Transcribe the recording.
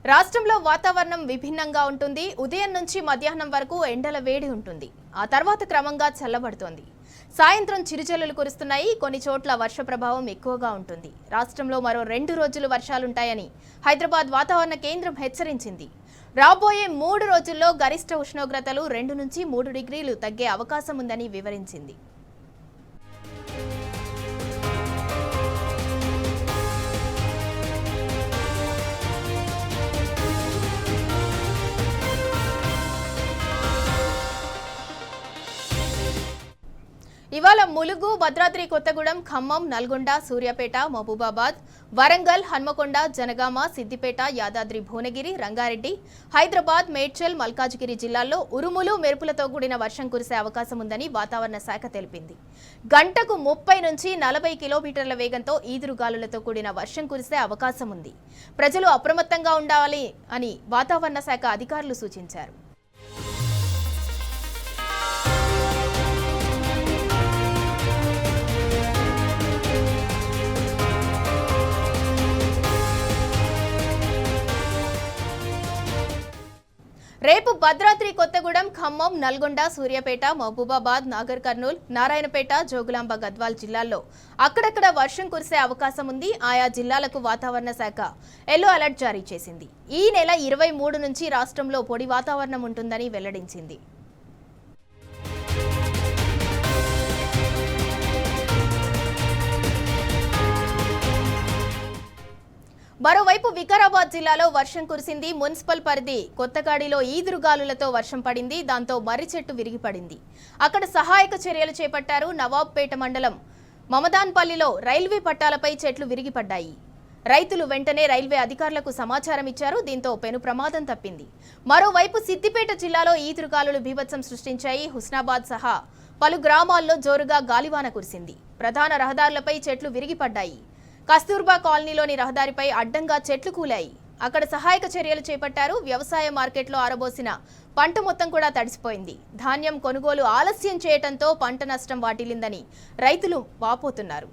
రాష్ట్రంలో వాతావరణం విభిన్నంగా ఉంటుంది. ఉదయం నుంచి మధ్యాహ్నం వరకు ఎండల వేడి ఉంటుంది. ఆ తర్వాత క్రమంగా చల్లబడుతోంది. సాయంత్రం చిరుజల్లులు కురుస్తున్నాయి. కొన్ని చోట్ల వర్ష ప్రభావం ఎక్కువగా ఉంటుంది. రాష్ట్రంలో మరో 2 రోజులు వర్షాలుంటాయని హైదరాబాద్ వాతావరణ కేంద్రం హెచ్చరించింది. రాబోయే 3 రోజుల్లో గరిష్ట ఉష్ణోగ్రతలు 2 నుంచి 3 డిగ్రీలు తగ్గే అవకాశం ఉందని వివరించింది. ఇవాళ ములుగు, భద్రాద్రి కొత్తగూడెం, ఖమ్మం, నల్గొండ, సూర్యాపేట, మహబూబాబాద్, వరంగల్, హన్మకొండ, జనగామ, సిద్దిపేట, యాదాద్రి భువనగిరి, రంగారెడ్డి, హైదరాబాద్, మేడ్చల్, మల్కాజిగిరి జిల్లాల్లో ఉరుములు, మెరుపులతో కూడిన వర్షం కురిసే అవకాశం ఉందని వాతావరణ శాఖ తెలిపింది. గంటకు 30 నుంచి 40 కిలోమీటర్ల వేగంతో ఈదురుగాలులతో కూడిన వర్షం కురిసే అవకాశం ఉంది. ప్రజలు అప్రమత్తంగా ఉండాలి అని వాతావరణ శాఖ అధికారులు సూచించారు. రేపు భద్రాద్రి కొత్తగూడెం, ఖమ్మం, నల్గొండ, సూర్యాపేట, మహబూబాబాద్, నాగర్ కర్నూల్, నారాయణపేట, జోగులాంబ గద్వాల్ జిల్లాల్లో అక్కడక్కడ వర్షం కురిసే అవకాశం ఉంది. ఆయా జిల్లాలకు వాతావరణ శాఖ ఎల్లో అలర్ట్ జారీ చేసింది. ఈ నెల 23 నుంచి రాష్ట్రంలో పొడి వాతావరణం ఉంటుందని వెల్లడించింది. మరోవైపు వికారాబాద్ జిల్లాలో వర్షం కురిసింది. మున్సిపల్ పరిధి కొత్తగాడిలో ఈదురుగాలులతో వర్షం పడింది. దాంతో మర్రి చెట్టు విరిగిపడింది. అక్కడ సహాయక చర్యలు చేపట్టారు. నవాబ్పేట మండలం మమదాన్పల్లిలో రైల్వే పట్టాలపై చెట్లు విరిగిపడ్డాయి. రైతులు వెంటనే రైల్వే అధికారులకు సమాచారం ఇచ్చారు. దీంతో పెను ప్రమాదం తప్పింది. మరోవైపు సిద్దిపేట జిల్లాలో ఈదురుగాలులు బీభత్సం సృష్టించాయి. హుస్నాబాద్ సహా పలు గ్రామాల్లో జోరుగా గాలివాన కురిసింది. ప్రధాన రహదారులపై చెట్లు విరిగిపడ్డాయి. కస్తూర్బా కాలనీలోని రహదారిపై అడ్డంగా చెట్లు కూలాయి. అక్కడ సహాయక చర్యలు చేపట్టారు. వ్యవసాయ మార్కెట్లో ఆరబోసిన పంట మొత్తం కూడా తడిసిపోయింది. ధాన్యం కొనుగోలు ఆలస్యం చేయడంతో పంట నష్టం వాటిల్లిందని రైతులు వాపోతున్నారు.